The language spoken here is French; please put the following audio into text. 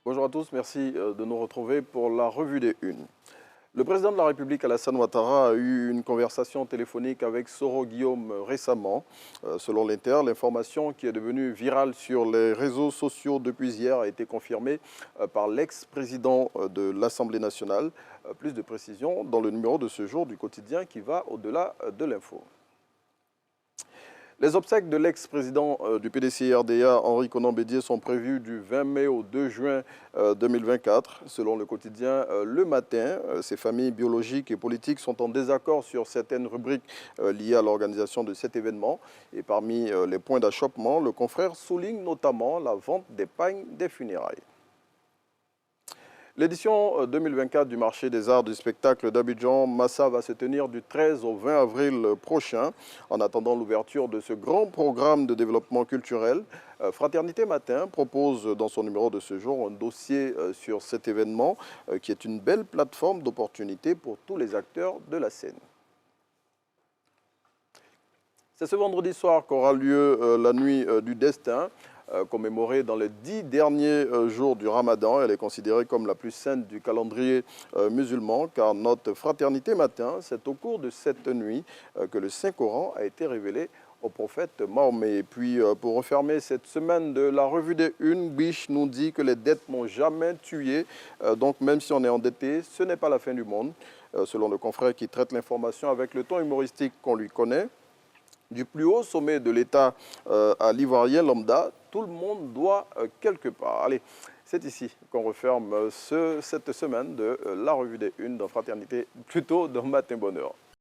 Bonjour à tous, merci de nous retrouver pour la revue des Unes. Le président de la République, Alassane Ouattara, a eu une conversation téléphonique avec Soro Guillaume récemment. Selon l'Inter, l'information qui est devenue virale sur les réseaux sociaux depuis hier a été confirmée par l'ex-président de l'Assemblée nationale. Plus de précisions dans le numéro de ce jour du quotidien qui va au-delà de l'info. Les obsèques de l'ex-président du PDC-RDA, Henri Konan Bédié, sont prévues du 20 mai au 2 juin 2024. Selon le quotidien Le Matin, ces familles biologiques et politiques sont en désaccord sur certaines rubriques liées à l'organisation de cet événement. Et parmi les points d'achoppement, le confrère souligne notamment la vente des pagnes des funérailles. L'édition 2024 du marché des arts du spectacle d'Abidjan, Massa, va se tenir du 13 au 20 avril prochain. En attendant l'ouverture de ce grand programme de développement culturel, Fraternité Matin propose dans son numéro de ce jour un dossier sur cet événement qui est une belle plateforme d'opportunités pour tous les acteurs de la scène. C'est ce vendredi soir qu'aura lieu la nuit du destin. Commémorée dans les 10 derniers jours du Ramadan. Elle est considérée comme la plus sainte du calendrier musulman, car notre Fraternité Matin, c'est au cours de cette nuit que le Saint-Coran a été révélé au prophète Mahomet. Et puis, pour refermer cette semaine de la revue des Unes, Biche nous dit que les dettes n'ont jamais tué. Donc, même si on est endetté, ce n'est pas la fin du monde. Selon le confrère qui traite l'information avec le ton humoristique qu'on lui connaît, du plus haut sommet de l'État à l'Ivoirien lambda, tout le monde doit quelque part. Allez, c'est ici qu'on referme cette semaine de la revue des Unes dans Fraternité, plutôt dans Matin Bonheur.